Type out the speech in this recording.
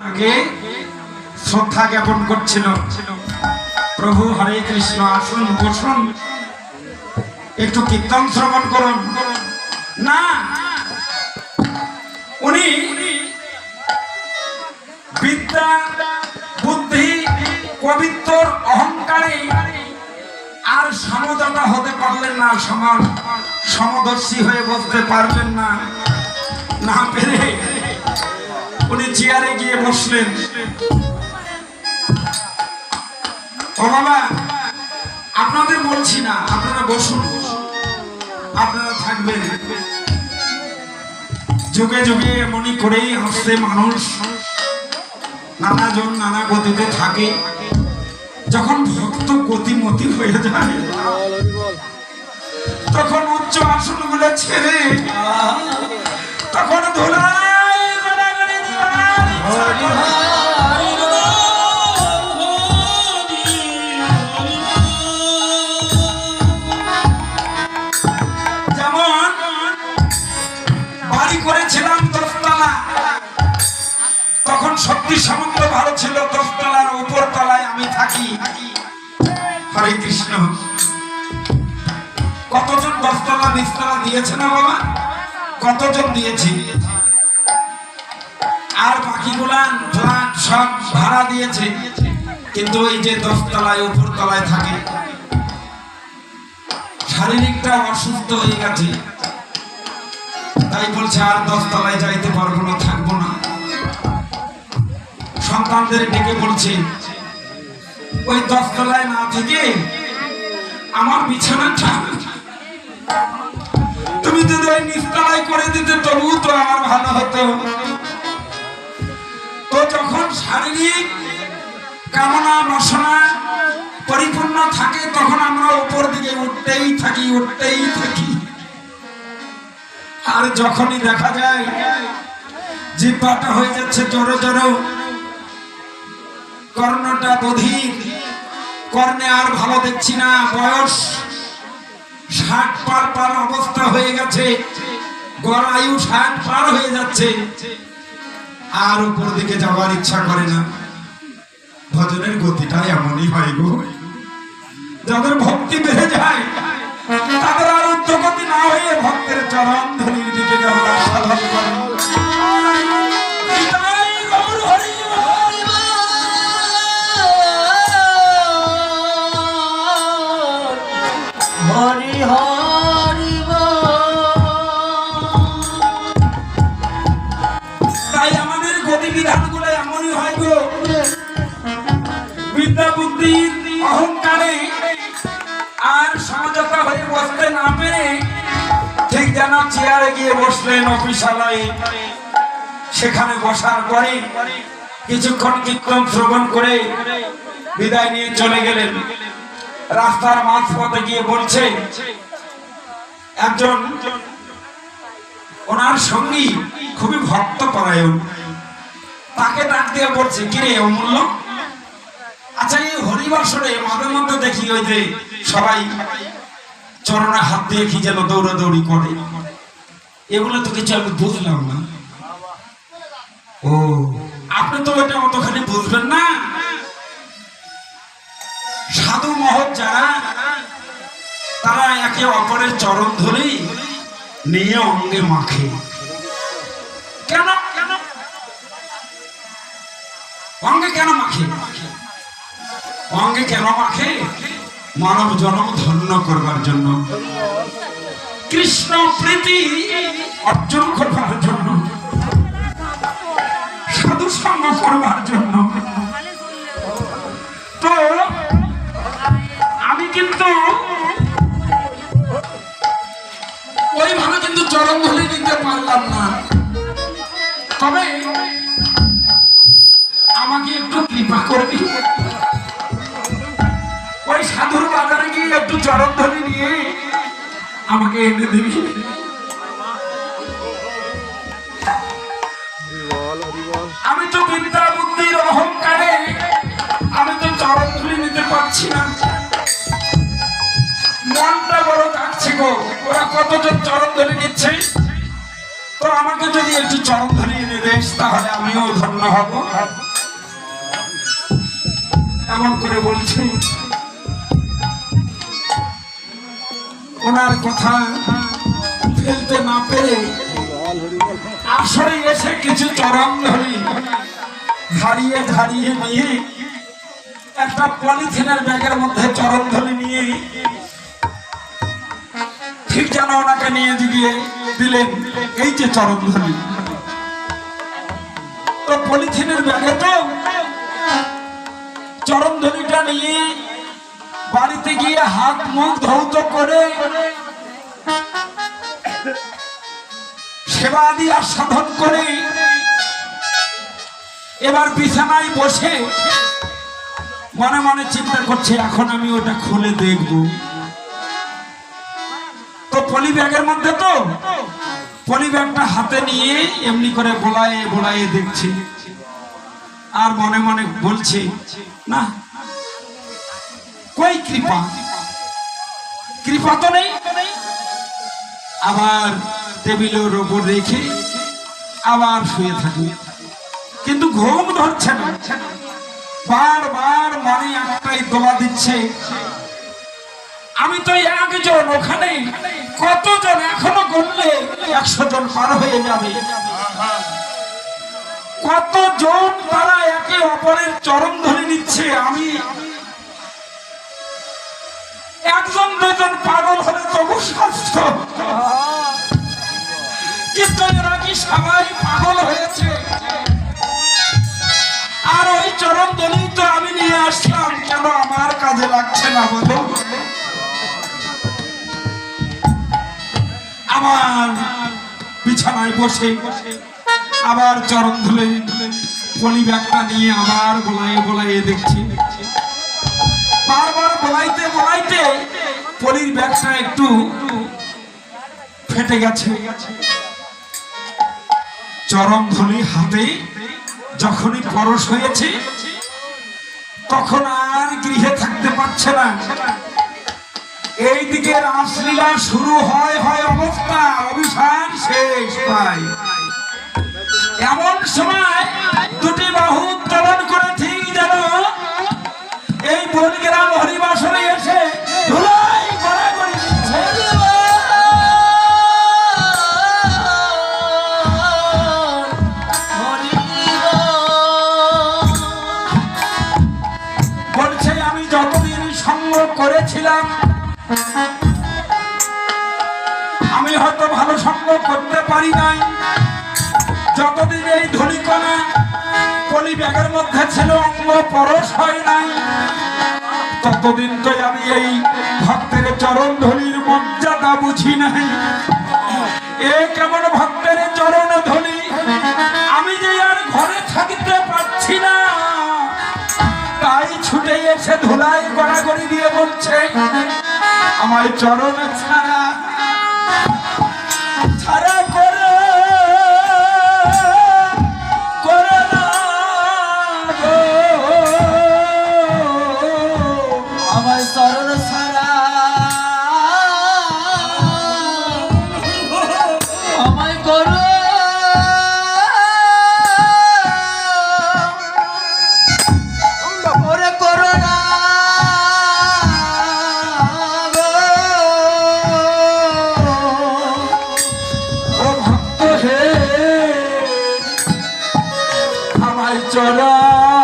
আগে শ্রদ্ধা জ্ঞাপন করছিল। প্রভু হরে কৃষ্ণ, আসুন বসুন, একটু কীর্তন শ্রবণ করুন। না, উনি বিদ্যা বুদ্ধি কবিত্বর অহংকারে আর সমঝোতা হতে পারলেন না, সমদর্শী হয়ে বসতে পারলেন না। না পেরে উনি চেয়ারে গিয়ে বসলেন। ও বাবা, আপনাদের বলছি না, আপনারা বসুন, আপনারা থাকবেন। যুগে যুগে এমনই করেই আসছে মানুষ, নানাজন নানা গতিতে থাকে। যখন ভক্ত গতিমতি হয়ে যায়, তখন উচ্চ আসনগুলো ছেড়ে তখন ধুলায় যেমন বাড়ি করেছিলাম 10 তলা, তখন শক্তি সামন্ত ভালো ছিল। 10 তলার উপর তলায় আমি থাকি। হরে কৃষ্ণ। কতজন 10 তলা 20 তলা দিয়েছে না বাবা? কতজন দিয়েছি? আর বাকিগুলা ফ্ল্যাট সব ভাড়া দিয়েছে, কিন্তু এই যে 10 তলায় উপর তলায় থাকে, শারীরিকটা অসুস্থ হয়ে গেছে, তাই বলছে আর 10 তলায় যাইতে পারবো না, থাকবো না। সন্তানদের ডেকে বলছে, ওই 10 তলায় না থেকে আমার বিছানাটা তুমি যদি ওই নিচতলায় করে দিতে, তবু তো আমার ভালো হতো। তো যখন শারীরিক কামনা বাসনা পরিপূর্ণ থাকে, তখন আমরা উপর দিকে উঠতেই থাকি। আর যখনই দেখা যায় জিহ্বাটা হয়ে যাচ্ছে জোরে জোরে, কর্ণটা বধির, কর্ণে আর ভালো দেখছি না, বয়স 60 পার অবস্থা হয়ে গেছে, গড় আয়ু 60 পার হয়ে যাচ্ছে, আর উপর দিকে যাওয়ার ইচ্ছা করে না। ভজনের গতিটা এমনই হয় গো, যাদের ভক্তি বেড়ে যায় তাদের আর উচ্চগতি না হয়ে ভক্তের চরণ ধরির দিকে যাওয়ার সাধন করে। হরি হরি তাই আমাদের গতিবিধানগুলো এমনই হয় গো, বিদ্যা বুদ্ধির অহংকারে আর সমঝোতা হয়ে বসতে না পেরে ঠিক যেন চেয়ারে গিয়ে বসলেন অফিসালয়ে। সেখানে বসার পরে কিছুক্ষণ কীর্তন শ্রবণ করে বিদায় নিয়ে চলে গেলেন। রাস্তার মাঝপথে গিয়ে বলছে একজন ওনার সঙ্গী, খুবই ভক্ত পরায়ণ, তাকে ডাক দিয়ে বলছে, কিরে অমূল্য, আচ্ছা এই হরিবাসরে মাঝে মধ্যে দেখি ওই যে সবাই চরণে হাত দিয়ে কি যেন দৌড়াদৌড়ি করে, এগুলো তো কিছু আমি বুঝলাম না। ও, আপনি তো এটা অতখানি বুঝবেন না। সাধু মহৎ যারা, তারা একে অপরের চরণ ধরে নিয়ে অঙ্গে মাখে। কেন অঙ্গে কেন মাখে? অঙ্গে কেন মাখে? মানব জন্ম ধন্য করবার জন্য, কৃষ্ণ প্রীতি অর্জন করবার জন্য, সাধু সঙ্গ করবার জন্য। তো আমি কিন্তু ওইভাবে কিন্তু চরণ ধরে নিতে পারলাম না। তবে আমাকে একটু কৃপা করবি, ওই সাধুর বাজারে গিয়ে একটু চরণ ধরে নিয়ে আমাকে এনে দিবি। আমি তো বিদ্যা বুদ্ধির অহংকারে আমি তো চরণ ধরে নিতে পারছি না, মনটা বড় কাটছে গো। ওরা কতজন চরণ ধরে নিচ্ছে, তো আমাকে যদি একটু চরণ ধরে এনে দেশ তাহলে আমিও ধন্য হব। এমন করে বলছি। ওনার কথা ফেলতে না পেরে আসরে এসে কিছু চরণ ধরি ধারিয়ে ধারিয়ে নিয়ে একটা পলিথিনের ব্যাগের মধ্যে চরণ ধরে নিয়ে ঠিক যেন ওনাকে নিয়ে দিয়ে দিলেন এই যে চরণ ধরি। তো পলিথিনের ব্যাগে তো চরণ ধরিটা নিয়ে বাড়িতে গিয়ে হাত মুখ ধৌত করে সেবা আদি আস্বাদন করে এবার বিছানায় বসে মনে মনে চিন্তা করছে এখন আমি ওটা খুলে দেখব। তো পলি ব্যাগের মধ্যে তো পলি ব্যাগটা হাতে নিয়ে এমনি করে বোলায়ে বোলায়ে দেখছি আর মনে মনে বলছে না কই কৃপা, কৃপা তো নেই। আবার টেবিলের উপর রেখে আবার শুয়ে থাকি, কিন্তু ঘুম ধরছে না। বারবার মনে একটাই দোলা দিচ্ছে আমি তো একজন, ওখানে কতজন এখনো গুনলে 100 জন পার হয়ে যাবে। কতজন তারা একে অপরের চরণ ধরে নিচ্ছে, আমি একজন দুজন পাগল হলে তবু স্বাস্থ্য, কিন্তু এরা কি সবাই পাগল হয়েছে? আর ওই চরণ ধরেই তো আমি নিয়ে আসলাম, কেন আমার কাজে লাগছে না বলো? আমার বিছানায় বসে আবার চরণ ধুলে পলি ব্যাগটা নিয়ে আবার বোলায়ে বোলায়ে দেখছি। বারবার বোলাইতে বোলাইতে পলির ব্যাগটা একটু ফেটে গেছে। চরণ ধুলি হাতে যখনই পরশ হয়েছে তখন আর গৃহে থাকতে পারছে না। এইদিকে রাসলীলা শুরু হয় অবস্থা, অভিযান শেষ পায়। এমন সময় দুটি বাহু উত্তোলন করে ঠিক যেন এই বনগ্রাম হরিবাসরে এসে ধুলাই গড়াগড়ি দিচ্ছে। বলছে আমি যতদিন সঙ্গ করেছিলাম আমি হয়তো ভালো সঙ্গ করতে পারি নাই। যতদিন এই ধুলিকণা পলি ব্যাগের মধ্যে ছিল অঙ্গ পরশ হয় নাই, ততদিন তো আমি এই ভক্তের চরণ ধুলির মর্যাদা বুঝি নাই। এ কেমন ভক্তের চরণ ধুলি, আমি যে আর ঘরে থাকতে পারছি না, তাই ছুটে এসে ধুলাই গড়াগড়ি দিয়ে বলছে আমার চরণ ছাড়া ছাড়া করে না গো, আমার চরণ ছাড়া আমায় করো ওরে করো না গো। ও ভক্ত হে আমায় চরণ